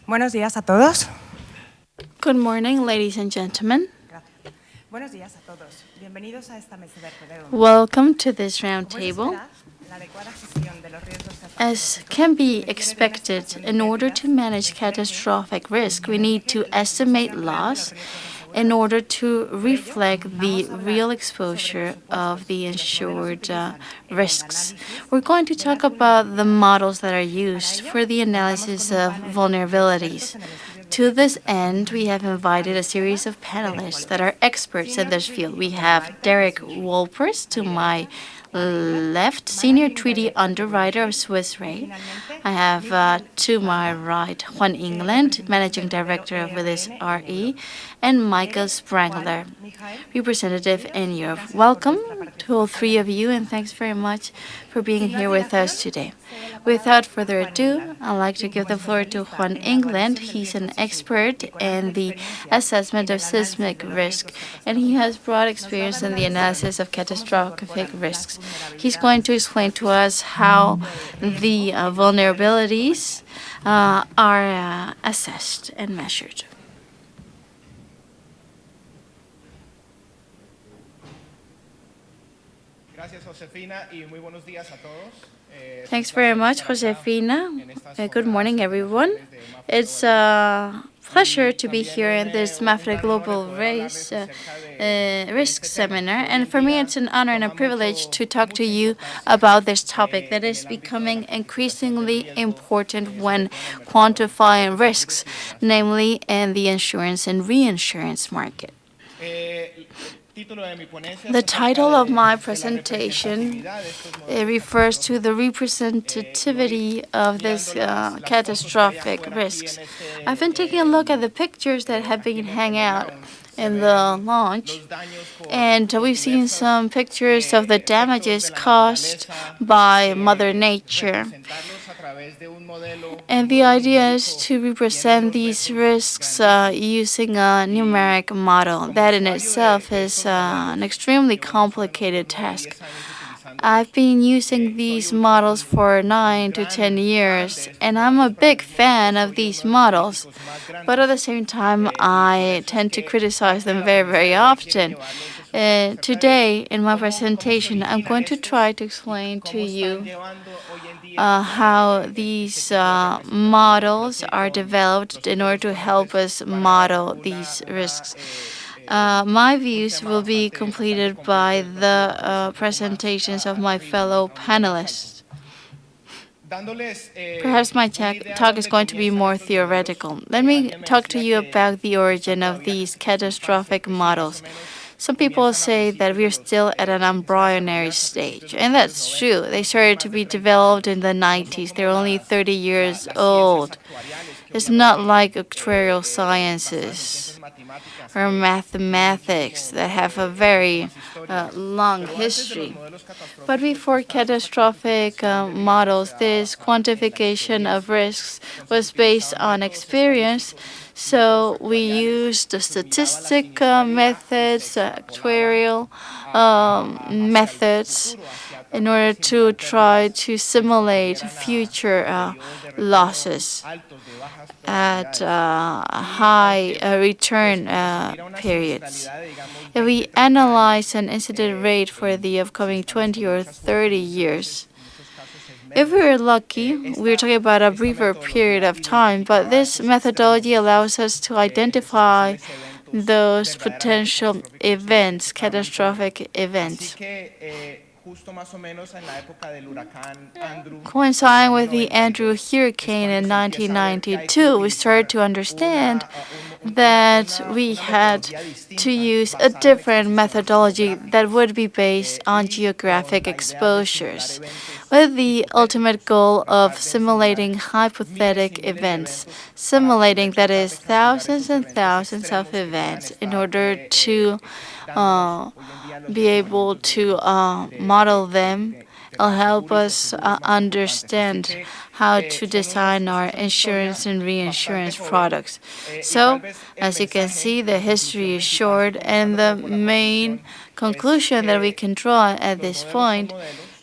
Buenos días a todos. Good morning, ladies and gentlemen. Gracias. Buenos días a todos. Bienvenidos a esta mesa de redonda. Welcome to this round Como es de table. esperar, la adecuada gestión de los riesgos As can be expected, in order to manage catastrophic risk, we need to estimate loss in order to reflect the real exposure of the insured risks. We're going to talk about the models that are used for the analysis of vulnerabilities. To this end, we have invited a series of panelists that are experts in this field. We have Derek Wolpers to my left, senior treaty underwriter of Swiss Re. I have to my right Juan England, managing director of Willis Re, and Michael Sprangler, representative in Europe. Welcome to all three of you, and thanks very much for being here with us today. Without further ado, I'd like to give the floor to Juan England. He's an expert in the assessment of seismic risk, and he has broad experience in the analysis of catastrophic risks. He's going to explain to us how the vulnerabilities are assessed and measured. Thanks very much, Josefina. Good morning, everyone. It's a pleasure to be here in this MAFRE Global Risk Seminar. And for me, it's an honor and a privilege to talk to you about this topic that is becoming increasingly important when quantifying risks, namely in the insurance and reinsurance market. The title of my presentation refers to the representativity of this catastrophic risks. I've been taking a look at the pictures that have been hung out in the launch, and we've seen some pictures of the damages caused by Mother Nature. And the idea is to represent these risks using a numeric model. That in itself is an extremely complicated task. I've been using these models for 9 to 10 years, and I'm a big fan of these models. But at the same time, I tend to criticize them very, very often. Today, in my presentation, I'm going to try to explain to you how these models are developed in order to help us model these risks. My views will be completed by the presentations of my fellow panelists. Perhaps my talk is going to be more theoretical. Let me talk to you about the origin of these catastrophic models. Some people say that we're still at an embryonic stage, and that's true. They started to be developed in the 90s. They're only 30 years old. It's not like actuarial sciences or mathematics that have a very long history. But before catastrophic models, this quantification of risks was based on experience. So we used the statistic methods, actuarial methods, in order to try to simulate future losses at high return periods. If we analyze an incident rate for the upcoming 20 or 30 years, if we're lucky, we're talking about a briefer period of time, but this methodology allows us to identify those potential events, catastrophic events. Coinciding with the Andrew hurricane in 1992, we started to understand that we had to use a different methodology that would be based on geographic exposures, with the ultimate goal of simulating hypothetical events, simulating, that is, thousands and thousands of events in order to be able to model them. It'll help us understand how to design our insurance and reinsurance products. So, as you can see, the history is short, and the main conclusion that we can draw at this point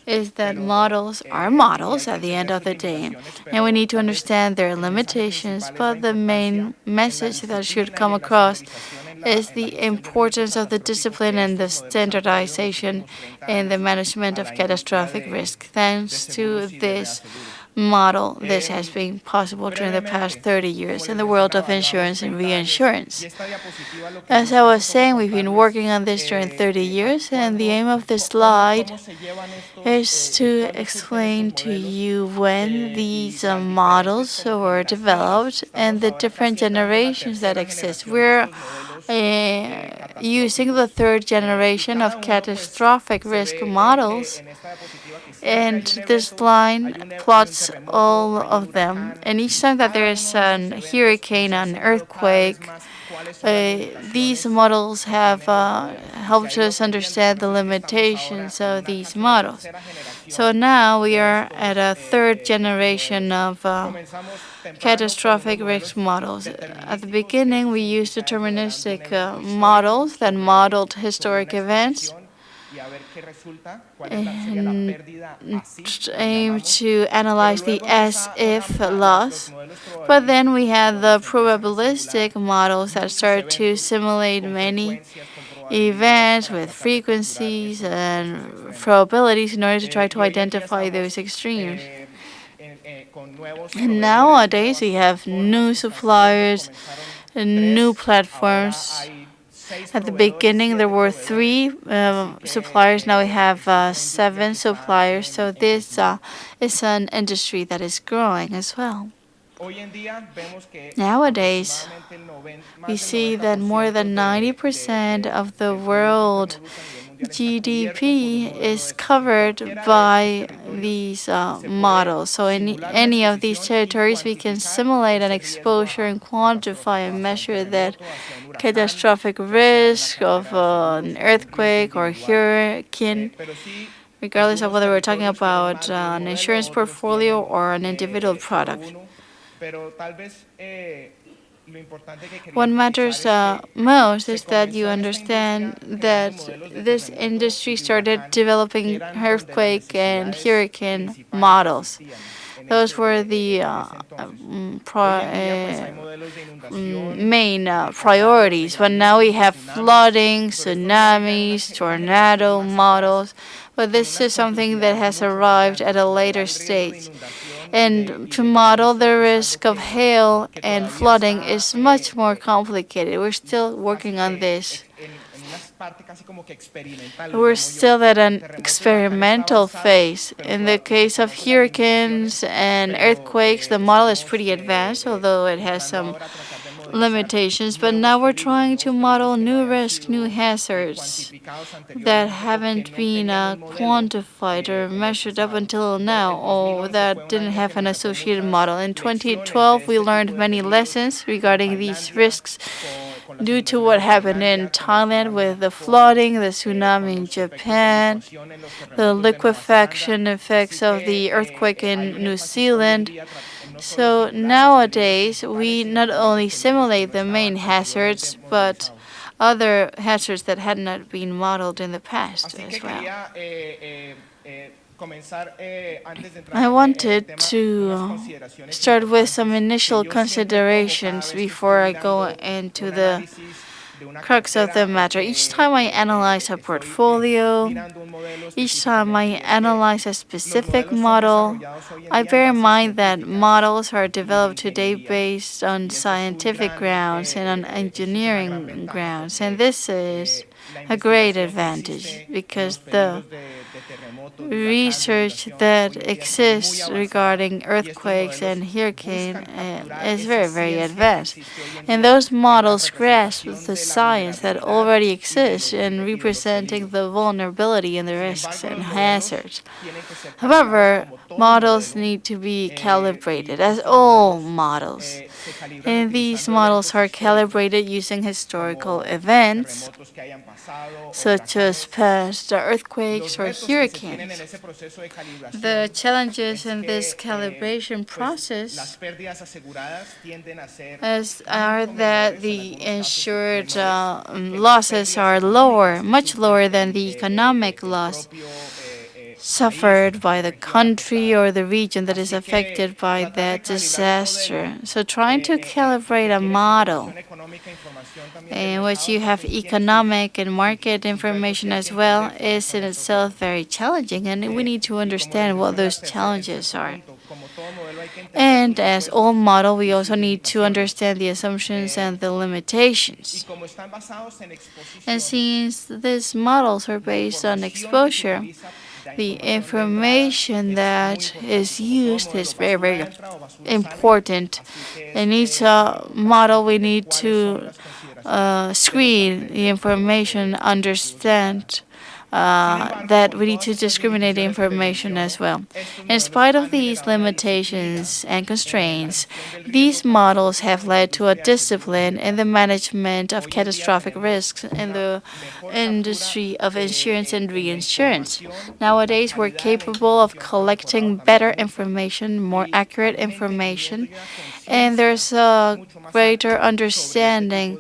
is that models are models at the end of the day, and we need to understand their limitations, but the main message that should come across is the importance of the discipline and the standardization in the management of catastrophic risk. Thanks to this model, this has been possible during the past 30 years in the world of insurance and reinsurance. As I was saying, we've been working on this during 30 years, and the aim of this slide is to explain to you when these models were developed and the different generations that exist. We're using the third generation of catastrophic risk models, and this line plots all of them. And each time that there is a hurricane, an earthquake, these models have helped us understand the limitations of these models. So now we are at a third generation of catastrophic risk models. At the beginning, we used deterministic models that modeled historic events and aim to analyze the as-if loss. But then we had the probabilistic models that started to simulate many events with frequencies and probabilities in order to try to identify those extremes. And nowadays, we have new suppliers and new platforms. At the beginning, there were 3 suppliers. Now we have 7 suppliers. So this is an industry that is growing as well. Nowadays, we see that more than 90% of the world GDP is covered by these models. So in any of these territories, we can simulate an exposure and quantify and measure that catastrophic risk of an earthquake or hurricane, regardless of whether we're talking about an insurance portfolio or an individual product. What matters most is that you understand that this industry started developing earthquake and hurricane models. Those were the main priorities. But now we have flooding, tsunamis, tornado models. But this is something that has arrived at a later stage. And to model the risk of hail and flooding is much more complicated. We're still working on this. We're still at an experimental phase. In the case of hurricanes and earthquakes, the model is pretty advanced, although it has some limitations. But now we're trying to model new risks, new hazards that haven't been quantified or measured up until now, or that didn't have an associated model. In 2012, we learned many lessons regarding these risks due to what happened in Thailand with the flooding, the tsunami in Japan, the liquefaction effects of the earthquake in New Zealand. So nowadays, we not only simulate the main hazards, but other hazards that had not been modeled in the past as well. I wanted to start with some initial considerations before I go into the crux of the matter. Each time I analyze a portfolio, each time I analyze a specific model, I bear in mind that models are developed today based on scientific grounds and on engineering grounds. And this is a great advantage because the research that exists regarding earthquakes and hurricane is very, very advanced. And those models grasp the science that already exists in representing the vulnerability and the risks and hazards. However, models need to be calibrated, as all models. And these models are calibrated using historical events, such as past earthquakes or hurricanes. The challenges in this calibration process are that the insured losses are lower, much lower than the economic loss. suffered by the country or the region that is affected by that disaster. So trying to calibrate a model in which you have economic and market information as well is in itself very challenging, and we need to understand what those challenges are. And as all model, we also need to understand the assumptions and the limitations. And since these models are based on exposure, the information that is used is very, very important. In each model, we need to screen the information, understand that we need to discriminate information as well. In spite of these limitations and constraints, these models have led to a discipline in the management of catastrophic risks in the industry of insurance and reinsurance. Nowadays, we're capable of collecting better information, more accurate information, and there's a greater understanding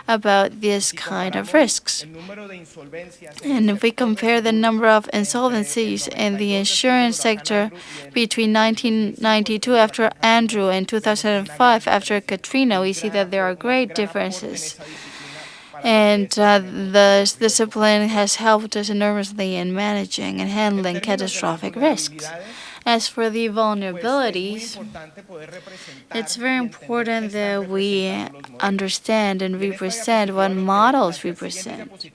about this kind of risks. And if we compare the number of insolvencies in the insurance sector between 1992 after Andrew and 2005 after Katrina, we see that there are great differences. And this discipline has helped us enormously in managing and handling catastrophic risks. As for the vulnerabilities, it's very important that we understand and represent what models represent.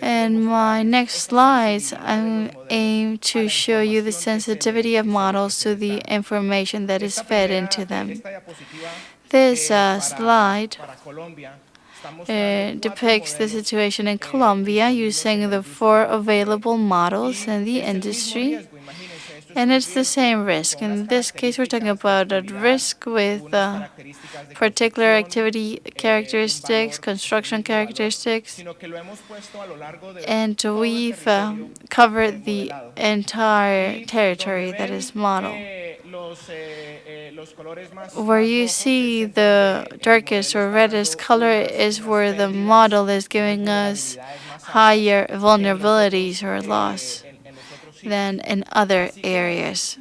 In my next slides, I aim to show you the sensitivity of models to the information that is fed into them. This slide depicts the situation in Colombia using the 4 available models in the industry. And it's the same risk. In this case, we're talking about a risk with particular activity characteristics, construction characteristics, and we've covered the entire territory that is modeled. Where you see the darkest or reddest color is where the model is giving us higher vulnerabilities or loss than in other areas.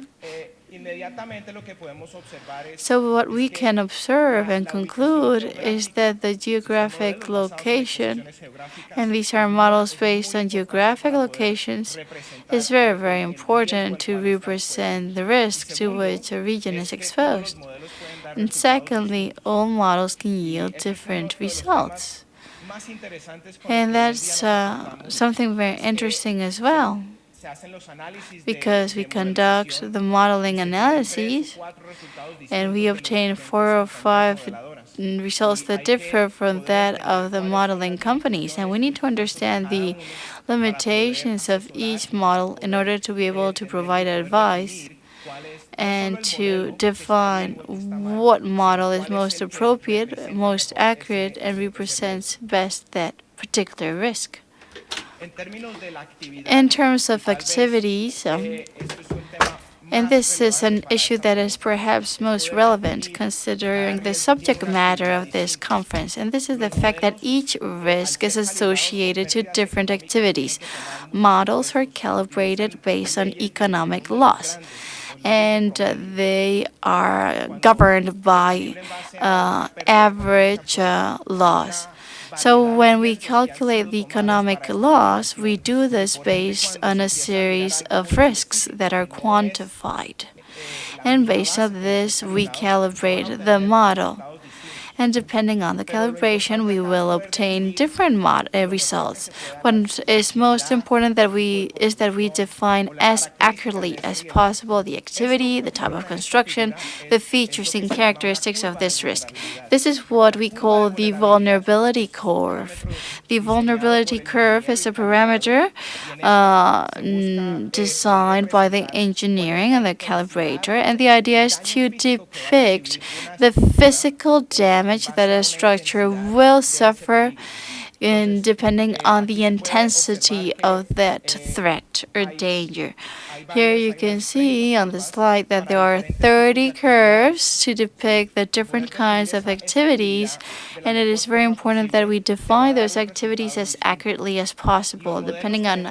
So what we can observe and conclude is that the geographic location, and these are models based on geographic locations, is very, very important to represent the risk to which a region is exposed. And secondly, all models can yield different results. And that's something very interesting as well, because we conduct the modeling analyses and we obtain 4 or 5 results that differ from that of the modeling companies. And we need to understand the limitations of each model in order to be able to provide advice and to define what model is most appropriate, most accurate, and represents best that particular risk. In terms of activities, and this is an issue that is perhaps most relevant considering the subject matter of this conference, and this is the fact that each risk is associated to different activities. Models are calibrated based on economic loss, and they are governed by average loss. So when we calculate the economic loss, we do this based on a series of risks that are quantified. And based on this, we calibrate the model. And depending on the calibration, we will obtain different results. What is most important is that we define as accurately as possible the activity, the type of construction, the features and characteristics of this risk. This is what we call the vulnerability curve. The vulnerability curve is a parameter designed by the engineering and the calibrator, and the idea is to depict the physical damage that a structure will suffer and depending on the intensity of that threat or danger. Here you can see on the slide that there are 30 curves to depict the different kinds of activities, and it is very important that we define those activities as accurately as possible. Depending on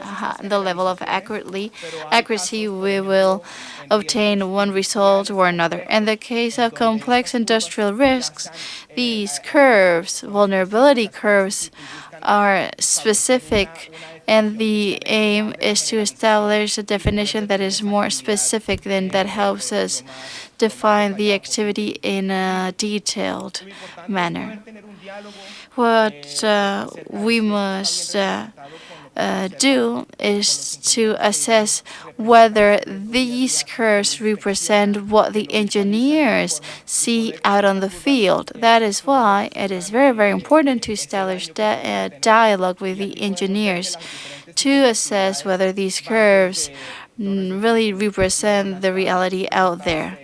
the level of accuracy, we will obtain one result or another. In the case of complex industrial risks, these curves, vulnerability curves, are specific, and the aim is to establish a definition that is more specific than that helps us define the activity in a detailed manner. What we must do is to assess whether these curves represent what the engineers see out on the field. That is why it is very, very important to establish dialogue with the engineers to assess whether these curves really represent the reality out there.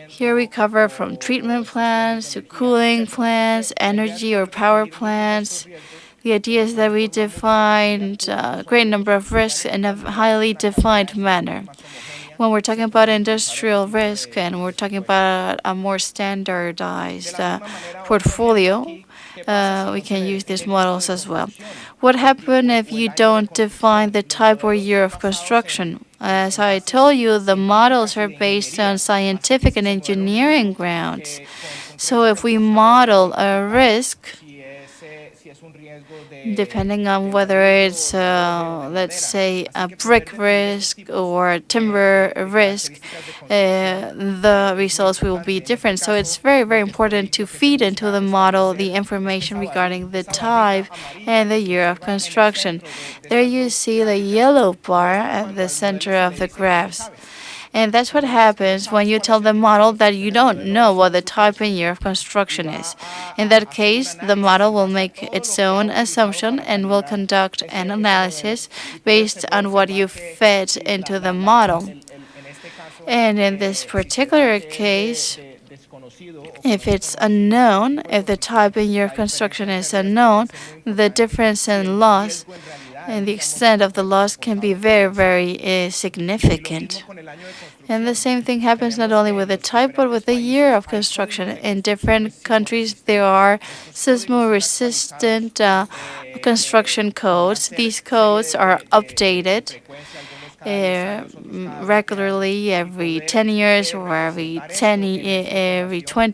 Here we cover from treatment plants to cooling plants, energy or power plants. The idea is that we defined a great number of risks in a highly defined manner. When we're talking about industrial risk and we're talking about a more standardized portfolio, we can use these models as well. What happens if you don't define the type or year of construction? As I told you, the models are based on scientific and engineering grounds. So if we model a risk, depending on whether it's, let's say, a brick risk or a timber risk, the results will be different. So it's very, very important to feed into the model the information regarding the type and the year of construction. There you see the yellow bar at the center of the graphs. And that's what happens when you tell the model that you don't know what the type and year of construction is. In that case, the model will make its own assumption and will conduct an analysis based on what you fed into the model. And in this particular case, if it's unknown, if the type and year of construction is unknown, the difference in loss and the extent of the loss can be very, very significant. And the same thing happens not only with the type, but with the year of construction. In different countries, there are seismo-resistant construction codes. These codes are updated regularly every 10 years or every 20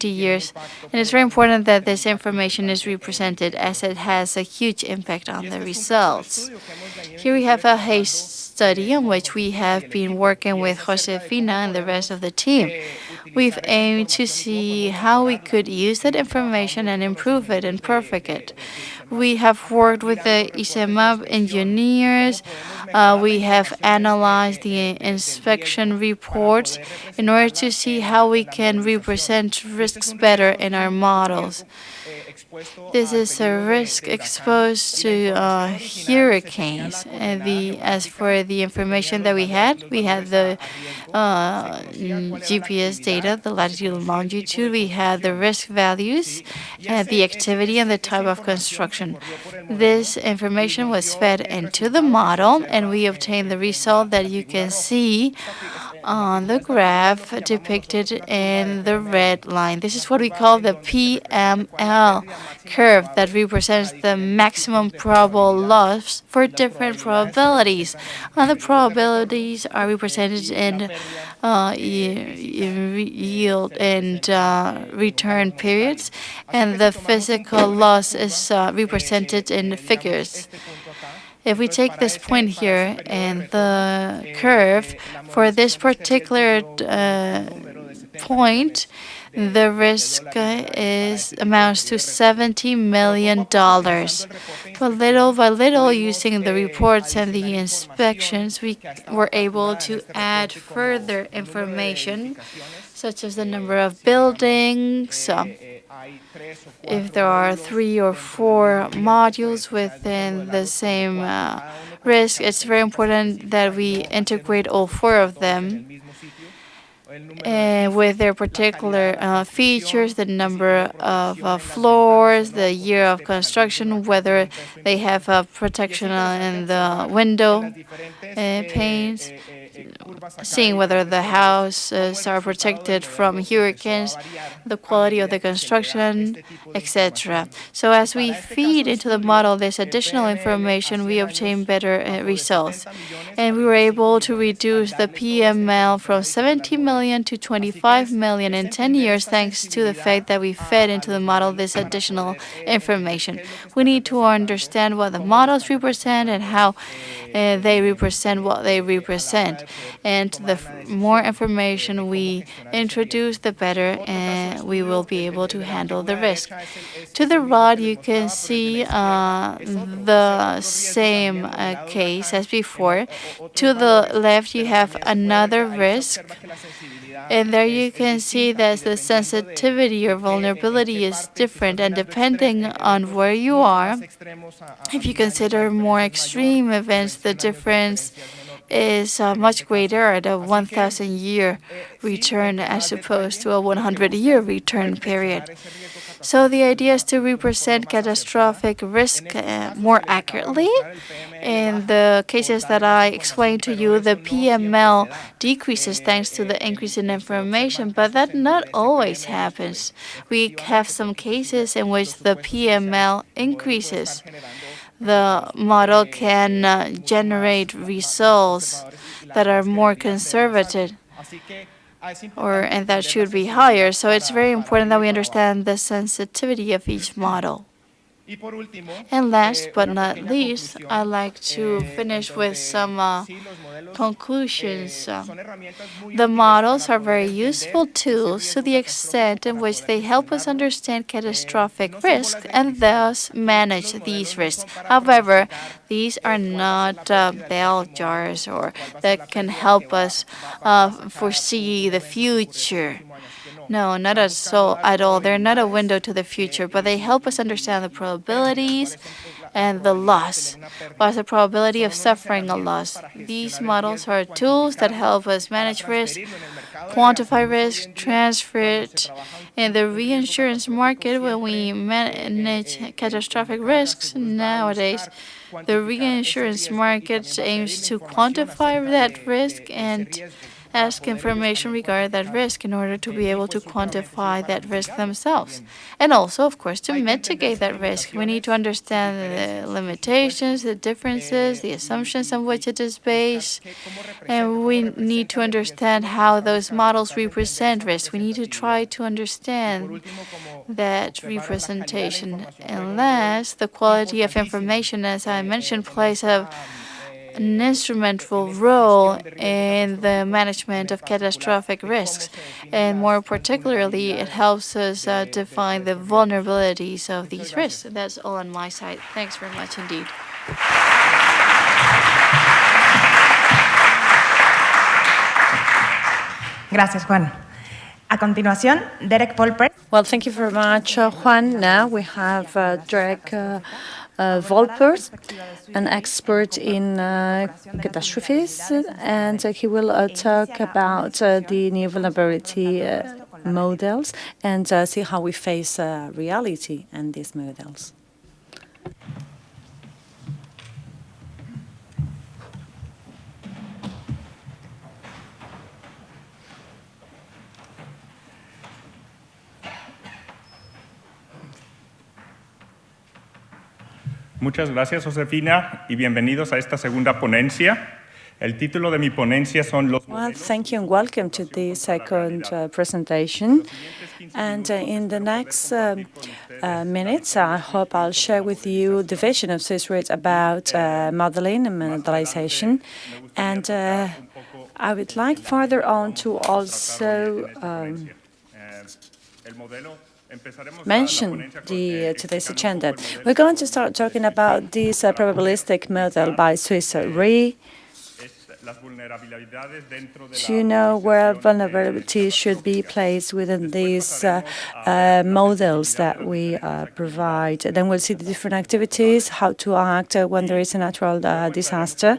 years. And it's very important that this information is represented as it has a huge impact on the results. Here we have a HASTE study on which we have been working with Josefina and the rest of the team. We've aimed to see how we could use that information and improve it and perfect it. We have worked with the ICEMAP engineers. We have analyzed the inspection reports in order to see how we can represent risks better in our models. This is a risk exposed to hurricanes. As for the information that we had the GPS data, the latitude and longitude. We had the risk values, the activity, and the type of construction. This information was fed into the model, and we obtained the result that you can see on the graph depicted in the red line. This is what we call the PML curve that represents the maximum probable loss for different probabilities. And the probabilities are represented in yield and return periods, and the physical loss is represented in figures. If we take this point here and the curve, for this particular point, the risk amounts to $70 million. But little by little, using the reports and the inspections, we were able to add further information, such as the number of buildings, if there are 3 or 4 modules within the same risk. It's very important that we integrate all 4 of them. with their particular features, the number of floors, the year of construction, whether they have protection in the window panes, seeing whether the houses are protected from hurricanes, the quality of the construction, etc. So as we feed into the model this additional information, we obtain better results. And we were able to reduce the PML from 70 million to 25 million in 10 years thanks to the fact that we fed into the model this additional information. We need to understand what the models represent and how they represent what they represent. And the more information we introduce, the better we will be able to handle the risk. To the right, you can see the same case as before. To the left, you have another risk. And there you can see that the sensitivity or vulnerability is different, and depending on where you are, if you consider more extreme events, the difference is much greater at a 1,000-year return as opposed to a 100-year return period. So the idea is to represent catastrophic risk more accurately. In the cases that I explained to you, the PML decreases thanks to the increase in information, but that not always happens. We have some cases in which the PML increases. The model can generate results that are more conservative, and that should be higher. So it's very important that we understand the sensitivity of each model. And last but not least, I'd like to finish with some conclusions. The models are very useful tools to the extent in which they help us understand catastrophic risks and thus manage these risks. However, these are not bell jars or that can help us foresee the future. No, not at all. They're not a window to the future, but they help us understand the probabilities and the loss, what's the probability of suffering a loss. These models are tools that help us manage risk, quantify risk, transfer it. In the reinsurance market, when we manage catastrophic risks nowadays, the reinsurance market aims to quantify that risk and ask information regarding that risk in order to be able to quantify that risk themselves. And also, of course, to mitigate that risk, we need to understand the limitations, the differences, the assumptions on which it is based, and we need to understand how those models represent risk. We need to try to understand that representation. And last, the quality of information, as I mentioned, plays an instrumental role in the management of catastrophic risks. And more particularly, it helps us define the vulnerabilities of these risks. That's all on my side. Thanks very much indeed. Gracias, Juan. A continuación, Derek Volpert. Well, thank you very much, Juan. Now we have Derek Volpert, an expert in catastrophes, and he will talk about the new vulnerability models and see how we face reality and these models. Muchas gracias, Josefina, y bienvenidos a esta segunda ponencia. El título de mi ponencia son los Well, thank you and welcome to the second presentation. And in the next minutes, I hope I'll share with you the vision of Swiss Re about modeling and modelization. And I would like further on to also mention today's agenda. We're going to start talking about this probabilistic model by Swiss Re to know where vulnerabilities should be placed within these models that we provide. Then we'll see the different activities, how to act when there is a natural disaster.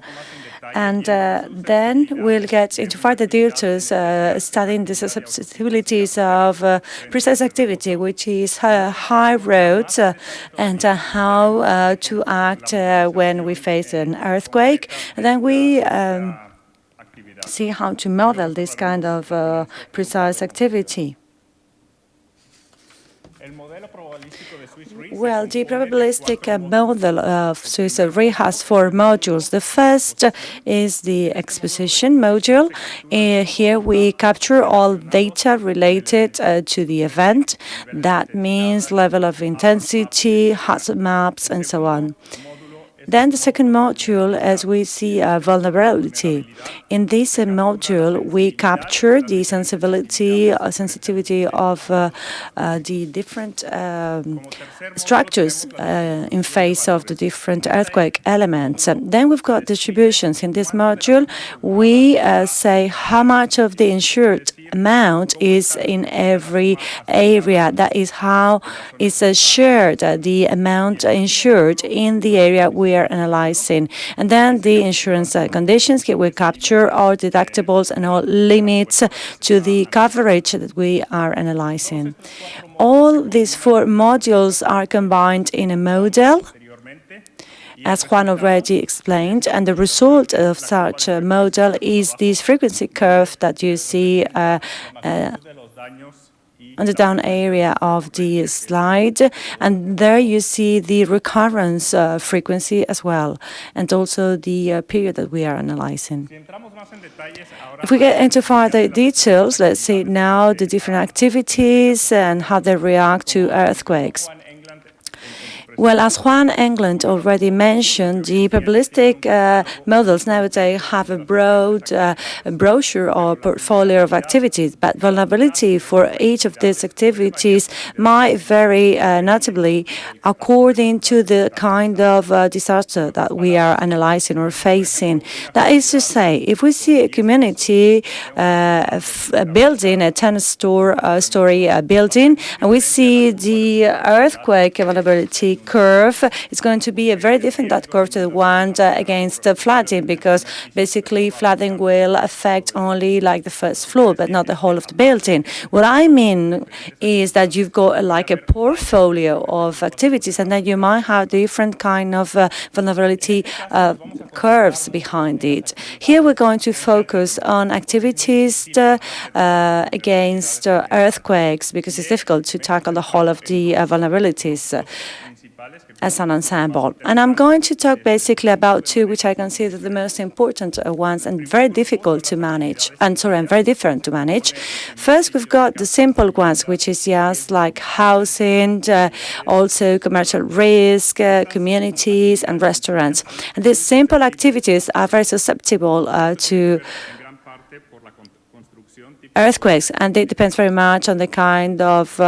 And then we'll get into further details, studying the susceptibilities of precise activity, which is high roads, and how to act when we face an earthquake. And then we see how to model this kind of precise activity. Well, the probabilistic model of Swiss Re has 4 modules. The first is the exposition module. Here we capture all data related to the event. That means level of intensity, hazard maps, and so on. Then the second module, as we see vulnerability. In this module, we capture the sensitivity of the different structures in face of the different earthquake elements. Then we've got distributions. In this module, we say how much of the insured amount is in every area. That is how is shared the amount insured in the area we are analyzing. And then the insurance conditions. Here we capture all deductibles and all limits to the coverage that we are analyzing. All these 4 modules are combined in a model, as Juan already explained, and the result of such a model is this frequency curve that you see on the down area of the slide, and there you see the recurrence frequency as well, and also the period that we are analyzing. If we get into further details, let's see now the different activities and how they react to earthquakes. Well, as Juan England already mentioned, the probabilistic models nowadays have a broad brochure or portfolio of activities, but vulnerability for each of these activities might vary notably according to the kind of disaster that we are analyzing or facing. That is to say, if we see a community building, a 10-story building, and we see the earthquake vulnerability curve, is going to be a very different that curve to the one against the flooding, because basically flooding will affect only like the first floor, but not the whole of the building. What I mean is that you've got like a portfolio of activities, and then you might have different kind of vulnerability curves behind it. Here we're going to focus on activities against earthquakes, because it's difficult to tackle the whole of the vulnerabilities as an ensemble. And I'm going to talk basically about 2 which I consider the most important ones and very difficult to manage, and very different to manage. First, we've got the simple ones, which is just like housing, also commercial risk, communities, and restaurants. And these simple activities are very susceptible to earthquakes, and it depends very much on the kind of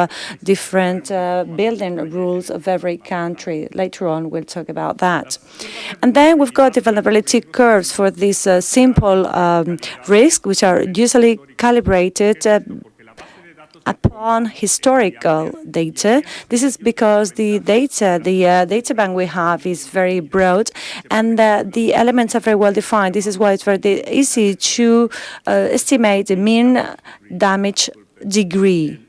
different building rules of every country. Later on, we'll talk about that. And then we've got the vulnerability curves for this simple risk, which are usually calibrated upon historical data. This is because the data bank we have is very broad, and the elements are very well defined. This is why it's very easy to estimate the mean damage degree.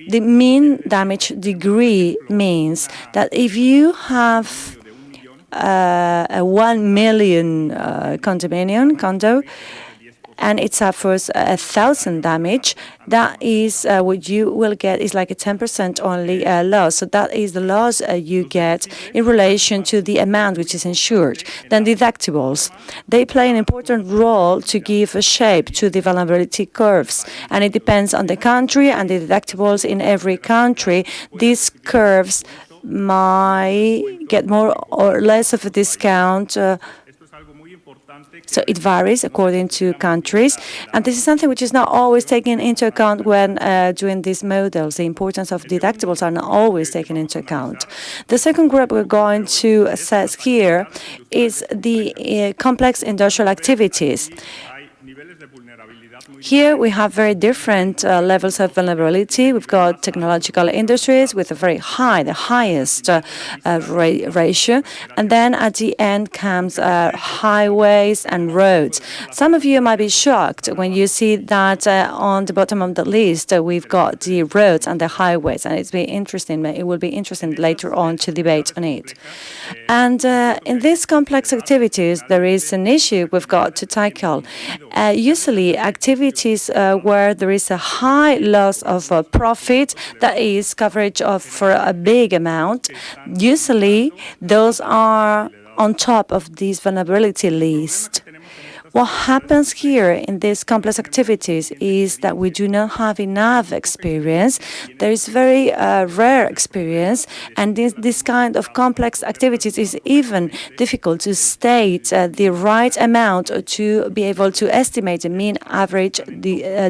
The mean damage degree means that if you have a 1 million condo, and it suffers 1,000 damage, that is what you will get is like a 10% only loss. So that is the loss you get in relation to the amount which is insured. Then deductibles. They play an important role to give a shape to the vulnerability curves. And it depends on the country and the deductibles in every country. These curves might get more or less of a discount. So it varies according to countries, and this is something which is not always taken into account when doing these models. The importance of deductibles are not always taken into account. The second group we're going to assess here is the complex industrial activities. Here we have very different levels of vulnerability. We've got technological industries with a very high, the highest ratio. And then at the end comes highways and roads. Some of you might be shocked when you see that on the bottom of the list we've got the roads and the highways, and it will be interesting later on to debate on it. And in these complex activities, there is an issue we've got to tackle. Usually, activities where there is a high loss of profit, that is coverage for a big amount, usually those are on top of this vulnerability list. What happens here in these complex activities is that we do not have enough experience. There is very rare experience, and this kind of complex activities is even difficult to state the right amount to be able to estimate the mean average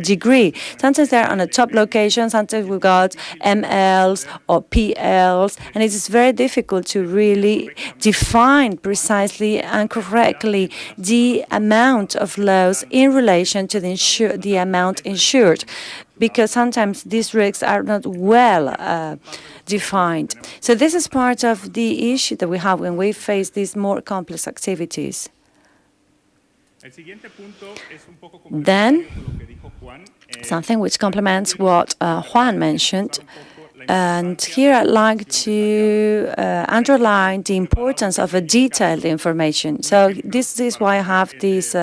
degree. Sometimes they're on a top location, sometimes we've got MLs or PLs, and it is very difficult to really define precisely and correctly the amount of loss in relation to the amount insured, because sometimes these risks are not well defined. So this is part of the issue that we have when we face these more complex activities. Then, something which complements what Juan mentioned. And here I'd like to underline the importance of a detailed information. So this is why I have this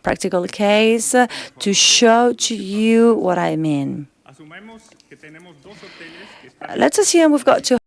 practical case to show to you what I mean. Let's assume we've got two